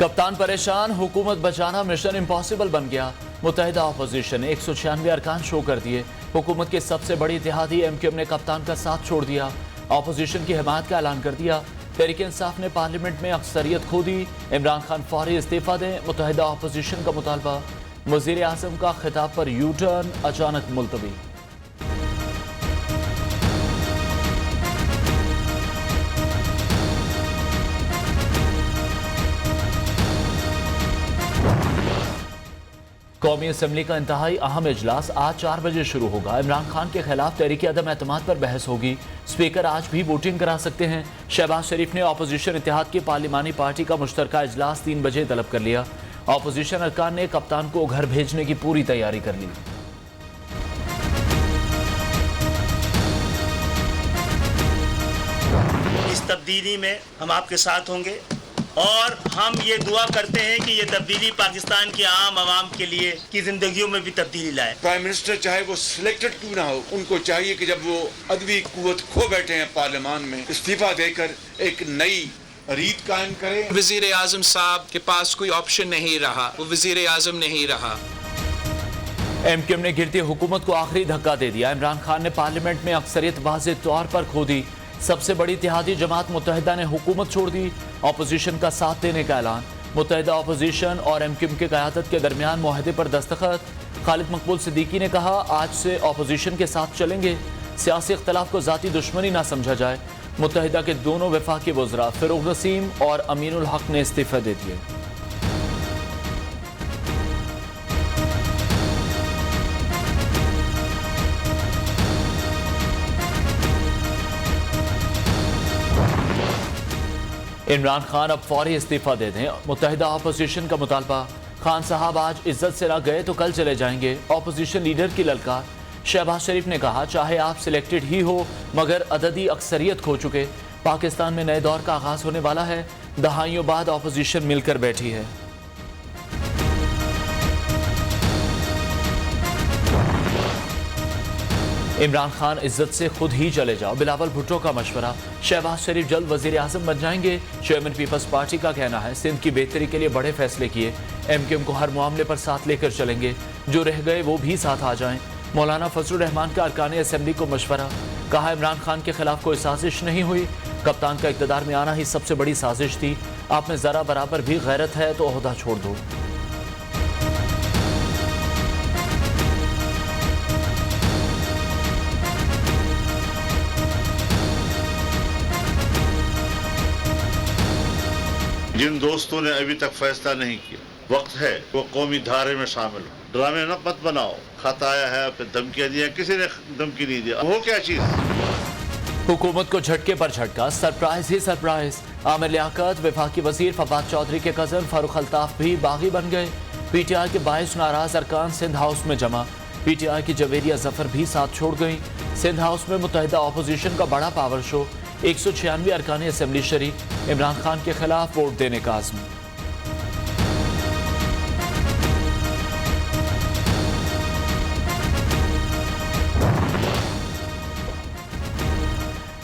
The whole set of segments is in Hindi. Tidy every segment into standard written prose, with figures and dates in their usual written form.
कप्तान परेशान, हुकूमत बचाना मिशन इम्पॉसिबल बन गया। मुत्तहिदा अपोजिशन ने 196 अरकान शो कर दिए। हुकूमत के सबसे बड़ी इत्तेहादी एमक्यूएम ने कप्तान का साथ छोड़ दिया। अपोजिशन की हिमायत का ऐलान कर दिया। तहरीक इंसाफ ने पार्लियामेंट में अक्सरियत खो दी। इमरान खान फौरी इस्तीफा दें, मुत्तहिदा अपोजिशन का मुतालबा। वज़ीर आज़म का खिताब पर यू टर्न अचानक मुलतवी। कौमी असम्बली का इंतहाई अहम इजलास आज 4 बजे शुरू होगा। इमरान खान के खिलाफ तहरीक अदम एतमाद पर बहस होगी। स्पीकर आज भी वोटिंग करा सकते हैं। शहबाज शरीफ ने अपोजिशन इत्तेहाद की पार्लिमानी पार्टी का मुश्तरका इजलास 3 बजे तलब कर लिया। अपोजिशन अरकान ने कप्तान को घर भेजने की पूरी तैयारी कर ली। इस तब्दीली में हम आपके साथ होंगे और हम ये दुआ करते हैं कि ये तब्दीली पाकिस्तान के आम आवाम के लिए की जिंदगियों में भी तब्दीली लाए। प्राइम मिनिस्टर चाहे वो सिलेक्टेड क्यों ना हो, उनको चाहिए कि जब वो अदबी कुव्वत खो बैठे हैं पार्लियामान में, इस्तीफा देकर एक नई रीत कायम करें। वजीर आजम साहब के पास कोई ऑप्शन नहीं रहा, वो वजीर आजम नहीं रहा। एमक्यूएम ने गिरती हुकूमत को आखिरी धक्का दे दिया। इमरान खान ने पार्लियामेंट में अक्सरियत वाज़ेह तौर पर खो दी। सबसे बड़ी इत्तेहादी जमात मुत्तहिदा ने हुकूमत छोड़ दी। अपोजिशन का साथ देने का ऐलान। मुत्तहिदा अपोजिशन और एमक्यूएम की क़यादत के दरमियान मुआहदे पर दस्तखत। खालिद मकबूल सिद्दीकी ने कहा, आज से अपोजिशन के साथ चलेंगे। सियासी इख्तलाफ को ज़ाती दुश्मनी ना समझा जाए। मुत्तहिदा के दोनों वफाकी वज़रा फ़रूग नसीम और अमीनुल हक ने इस्तीफ़ा दे दिए। इमरान खान अब फौरी इस्तीफा दे दें, मुत्तहिदा अपोजिशन का मुतालबा। खान साहब आज इज्जत से ना गए तो कल चले जाएंगे। अपोजिशन लीडर की ललकार। शहबाज शरीफ ने कहा, चाहे आप सिलेक्टेड ही हो मगर अददी अक्सरियत खो चुके। पाकिस्तान में नए दौर का आगाज होने वाला है। दहाइयों बाद अपोजिशन मिलकर बैठी है। इमरान खान इज्जत से खुद ही चले जाओ, बिलावल भुट्टो का मशवरा। शहबाज शरीफ जल्द वजीर आजम बन जाएंगे। चेयरमैन पीपल्स पार्टी का कहना है, सिंध की बेहतरी के लिए बड़े फैसले किए। एमक्यूएम को हर मामले पर साथ लेकर चलेंगे। जो रह गए वो भी साथ आ जाएं। मौलाना फजलुर रहमान का अरकान असम्बली को मशवरा। कहा, इमरान खान के खिलाफ कोई साजिश नहीं हुई। कप्तान का इक़्तिदार में आना ही सबसे बड़ी साजिश थी। आप में जरा बराबर भी गैरत है तो ओहदा छोड़ दो। जिन दोस्तों ने अभी तक फैसला नहीं किया, वक्त है वो कौमी धारे में शामिल हो। ड्रामे न मत बनाओ। खत आया है, फिर धमकियां दिया, किसी ने धमकी नहीं दिया। वो क्या चीज? हुकूमत को झटके पर झटका, सरप्राइज ही सरप्राइज। आमिर लियाकत, वफाकी वजीर फवाद चौधरी के कजन फारूक अल्ताफ भी बागी बन गए। पीटीआई के 22 नाराज अरकान सिंध हाउस में जमा। पीटीआई की जवेरिया जफर भी साथ छोड़ गई। सिंध हाउस में मुत्तहिदा अपोजिशन का बड़ा पावर शो। 196 अरकान असम्बली शरीक। इमरान खान के खिलाफ वोट देने का आज़म।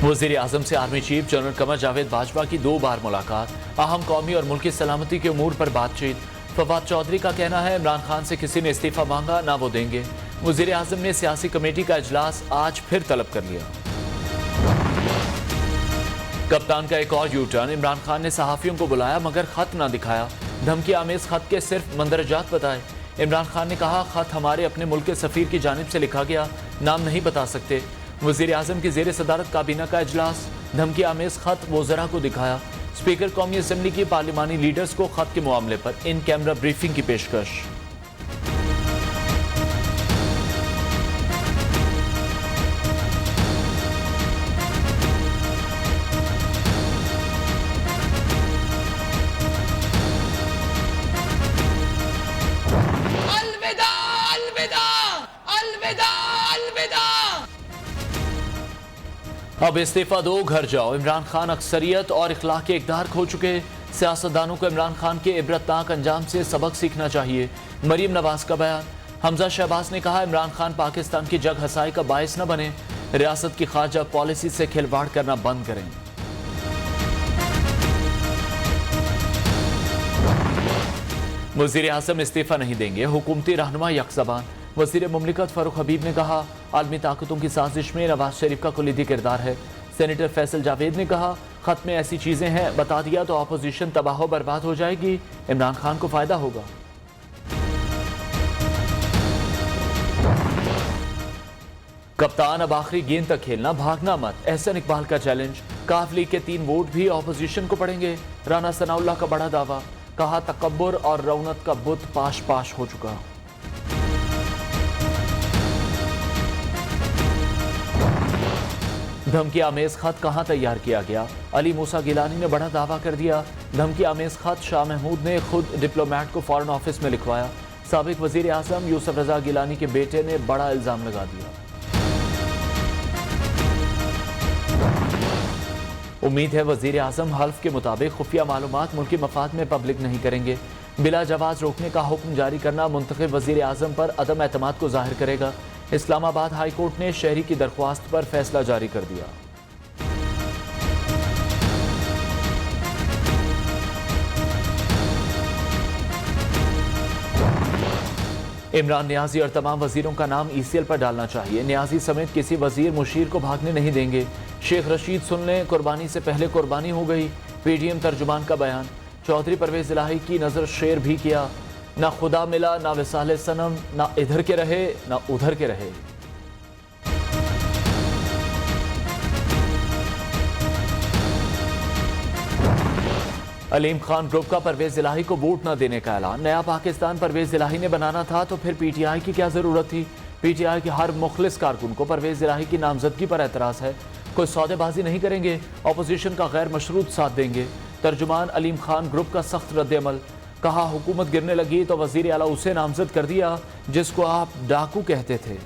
वज़ीर आज़म से army chief general Qamar Javed Bajwa की 2 बार मुलाकात। अहम कौमी और मुल्की सलामती के उमूर पर बातचीत। फवाद चौधरी का कहना है, इमरान खान से किसी ने इस्तीफा मांगा ना वो देंगे। वज़ीर आज़म ने सियासी कमेटी का इजलास आज फिर तलब कर लिया। कप्तान का एक और यू टर्न। इमरान खान ने सहाफ़ियों को बुलाया मगर खत ना दिखाया। धमकी आमेज खत के सिर्फ मंदरजात बताए। इमरान खान ने कहा, खत हमारे अपने मुल्क के सफ़ीर की जानिब से लिखा गया, नाम नहीं बता सकते। वज़ीर आज़म की ज़ेर सदारत काबीना का इजलास। धमकी आमेज खत वज़रा को दिखाया। स्पीकर कौमी असम्बली की पार्लिमानी लीडर्स को खत के मामले पर इन कैमरा ब्रीफिंग की पेशकश। अब इस्तीफा दो, घर जाओ। इमरान खान अक्सरियत और इखलाक के इक़्तिदार खो चुके। सियासतदानों को इमरान खान के इबरतनाक अंजाम से सबक सीखना चाहिए। मरीम नवाज का बयान। हमजा शहबाज ने कहा, इमरान खान पाकिस्तान की जग हसाई का बायस न बने। रियासत की खारजा पॉलिसी से खिलवाड़ करना बंद करें। वज़ीर आज़म इस्तीफा नहीं देंगे, हुकूमती रहनुमा यकज़बान। वज़ीर मुमलिकत फ़ारूक हबीब ने कहा, आलमी ताकतों की साजिश में नवाज शरीफ का कुलीदी किरदार है। सेनेटर फैसल जावेद ने कहा, खत में ऐसी चीज़ें हैं, बता दिया तो अपोजिशन तबाह बर्बाद हो जाएगी, इमरान खान को फ़ायदा होगा। कप्तान अब आखिरी गेंद तक खेलना, भागना मत, एहसन इकबाल का चैलेंज। काफ लीग के 3 वोट भी अपोजिशन को पड़ेंगे। राना सनाउल्लाह का बड़ा दावा, कहा तकब्बुर और रौनक का बुत पाश पाश हो चुका। धमकी आमेज खत कहां तैयार किया गया, अली मूसा गिलानी ने बड़ा दावा कर दिया। धमकी आमेज खत शाह महमूद ने खुद डिप्लोमेट को फॉरेन ऑफिस में लिखवाया। साबिक वजीर आजम यूसुफ रजा गिलानी के बेटे ने बड़ा इल्जाम लगा दिया। उम्मीद है वजीर आजम हल्फ के मुताबिक खुफिया मालूमात मुल्की मफाद में पब्लिक नहीं करेंगे। बिला जवाज रोकने का हुक्म जारी करना मुंतखब वजीर आजम पर अदम एतमाद को जाहिर करेगा। इस्लामाबाद हाई कोर्ट ने शहरी की दरख्वास्त पर फैसला जारी कर दिया। इमरान नियाजी और तमाम वजीरों का नाम ECL पर डालना चाहिए। नियाजी समेत किसी वजीर मुशीर को भागने नहीं देंगे। शेख रशीद सुन लें, कुर्बानी से पहले कुर्बानी हो गई। PTM तर्जुमान का बयान। चौधरी परवेज इलाही की नजर शेर भी किया, ना खुदा मिला ना विसाले सनम, ना इधर के रहे ना उधर के रहे। अलीम खान ग्रुप का परवेज इलाही को वोट न देने का ऐलान। नया पाकिस्तान परवेज इलाही ने बनाना था तो फिर PTI की क्या जरूरत थी। PTI के हर मुखलिस कारकुन को परवेज इलाही की नामजदगी पर एतराज है। कोई सौदेबाजी नहीं करेंगे, अपोजिशन का गैर मशरूत साथ देंगे। तर्जुमान अलीम खान ग्रुप का सख्त रद्द-ए-अमल। कहा, हुकूमत गिरने लगी तो वजीर आला उसे नामजद कर दिया जिसको आप डाकू कहते थे।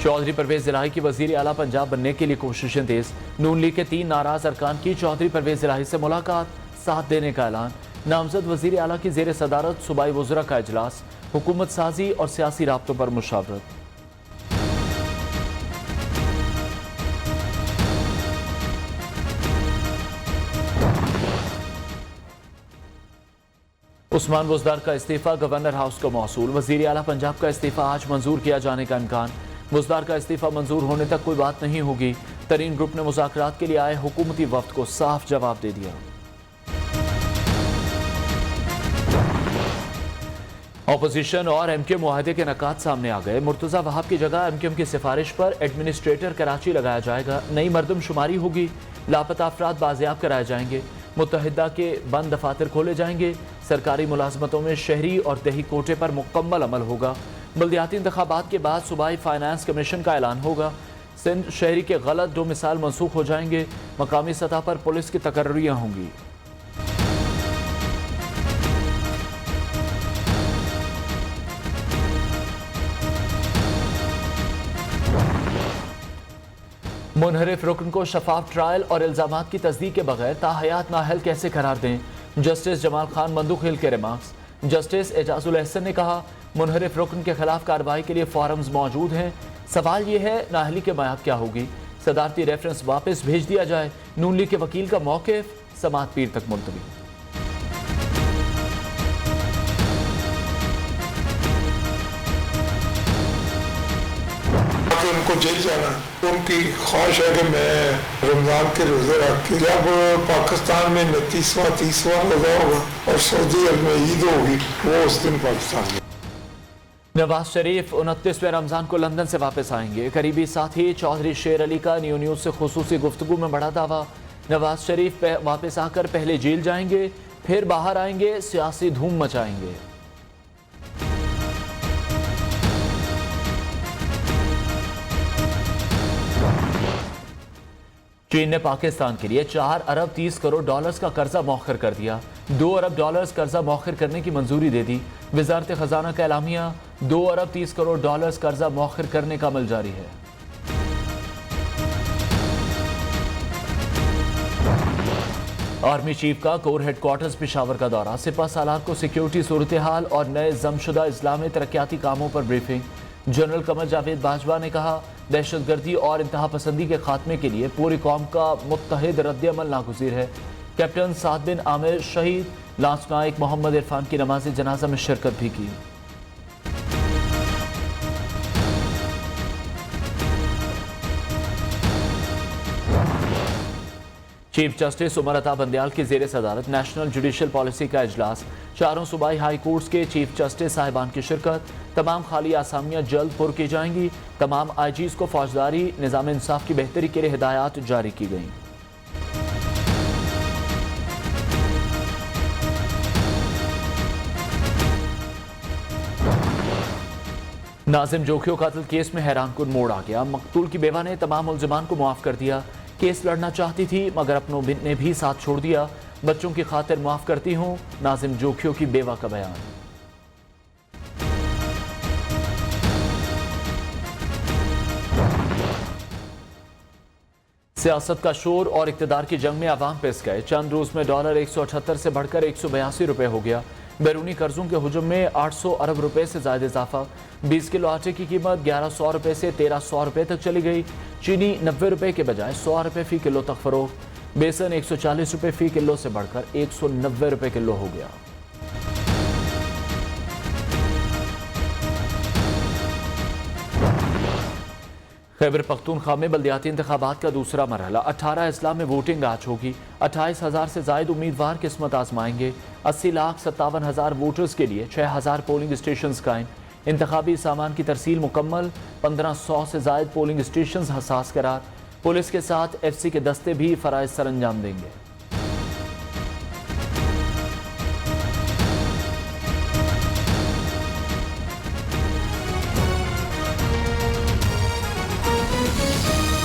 चौधरी परवेज इलाही की वजीर आला पंजाब बनने के लिए कोशिशें तेज। नून लीग के 3 नाराज अरकान की चौधरी परवेज इलाही से मुलाकात, साथ देने का ऐलान। नामजद वजीर आला की जेर सदारत सूबाई वज़रा का इजलास। हुकूमत साजी और सियासी राब्तों पर मुशावरत। उस्मान बुज़दार का इस्तीफा गवर्नर हाउस को मौसूल। वजीर आला पंजाब का इस्तीफा आज मंजूर किया जाने का इम्कान। बुज़दार का इस्तीफा मंजूर होने तक कोई बात नहीं होगी। तरीन ग्रुप ने मुज़ाकरात के लिए आए हुकूमती वफ्द को साफ जवाब दे दिया। अपोजिशन और MKM मुआहदे के नकात सामने आ गए। मुर्तज़ा वहाब की जगह MKM की सिफारिश पर एडमिनिस्ट्रेटर कराची लगाया जाएगा। नई मरदमशुमारी होगी। लापता अफराद बाजियाब कराए जाएंगे। मुत्तहिदा के बंद दफातर खोले जाएंगे। सरकारी मुलाजमतों में शहरी और दही कोटे पर मुकम्मल अमल होगा। बल्दियाती इंतखाबात के बाद सूबाई फाइनेंस कमीशन का ऐलान होगा। सिंध शहरी के गलत डोमिसाइल मनसूख हो जाएंगे। मकामी सतह पर पुलिस की तकर्रियाँ होंगी। मुनहरिफ रुकन को शफाफ ट्रायल और इल्जामात की तस्दीक के बगैर ताहयात नाअहल कैसे करार दें। जस्टिस जमाल खान बंदूकहिल के रिमार्क्स। जस्टिस एजाजुल एहसन ने कहा, मुनहरिफ रुकन के खिलाफ कार्रवाई के लिए फॉरम्स मौजूद हैं। सवाल यह है नाअहली के मयाद क्या होगी। सदारती रेफरेंस वापस भेज दिया जाए। नून लीग के वकील का मौक़िफ़ समात पीर तक मुलतवी। उनको जेल जाना, उनकी ख्वाहिश है कि मैं रमजान के रोजे रख के, जब पाकिस्तान में 29वां रोजा होगा और सऊदी अरब में ईद होगी, वो उस दिन पाकिस्तान में। नवाज शरीफ 29वें रमजान को लंदन से वापस आएंगे। करीबी साथी चौधरी शेर अली का न्यू न्यूज़ से खुसूसी गुफ्तगू में बड़ा दावा। नवाज शरीफ वापस आकर पहले जेल जाएंगे, फिर बाहर आएंगे, सियासी धूम मचाएंगे। चीन ने पाकिस्तान के लिए 4 अरब 30 करोड़ डॉलर्स का कर्जा मौखर कर दिया। 2 अरब डॉलर्स कर्जा मौखर करने की मंजूरी दे दी। वजारत खजाना का एलामिया, 2 अरब 30 करोड़ डॉलर्स कर्जा मौखर करने का अमल जारी है। आर्मी चीफ का कोर हेडक्वार्टर्स पेशावर का दौरा। सिपा सालार को सिक्योरिटी सूरत हाल और नए जमशुदा इस्लामी तरक्याती कामों पर ब्रीफिंग। जनरल कमर जावेद बाजवा ने कहा, दहशतगर्दी और इंतहा पसंदी के खात्मे के लिए पूरी कौम का मुत्तहिद रद्द-ए-अमल नागुज़ीर है। कैप्टन साद बिन आमिर शहीद, लांस नायक मोहम्मद इरफान की नमाज जनाजा में शिरकत भी की। चीफ जस्टिस उमर अता बंदयाल की ज़ेर सदारत नेशनल जुडिशल पॉलिसी का इजलास, चारों सूबाई हाई कोर्ट्स के चीफ जस्टिस साहिबान की शिरकत। तमाम खाली आसामियां जल्द पुर की जाएंगी। तमाम आईजीज़ को फौजदारी निज़ाम इंसाफ की बेहतरी के लिए हिदायत जारी की गई। नाजिम जोखियों कत्ल केस में हैरानकुन मोड़ आ गया। मकतूल की बेवा ने तमाम मुल्जिमान को मुआफ कर दिया। केस लड़ना चाहती थी मगर अपनों ने भी साथ छोड़ दिया। बच्चों की खातिर माफ करती हूँ, नाजिम जोखियों की बेवा का बयान। सियासत का शोर और इक्तदार की जंग में अवाम पिस गए। चंद रोज में डॉलर 178 से बढ़कर 182 रुपए हो गया। बैरूनी कर्जों के हुजूम में 800 अरब रुपए से ज्यादा इजाफा। 20 किलो आटे की कीमत 1100 रुपए से 1300 रुपए तक चली गई। चीनी 90 रुपए के बजाय 100 रुपए फी किलो तक फरोख्त। बेसन 140 रुपए फी किलो से बढ़कर 190 रुपए किलो हो गया। खैबर पख्तूनख्वा में बल्दियाती इंतखाबात का दूसरा मरहला। 18 अजला में वोटिंग आज होगी। 28,000 से जायद उम्मीदवार किस्मत आजमाएंगे। 80,57,000 वोटर्स के लिए 6,000 पोलिंग स्टेशन कायम। इंतखाबी सामान की तरसील मुकम्मल। 1,500 से जायद पोलिंग स्टेशन हसास करार। पुलिस के साथ FC के दस्ते भी फराइज सर अंजाम देंगे।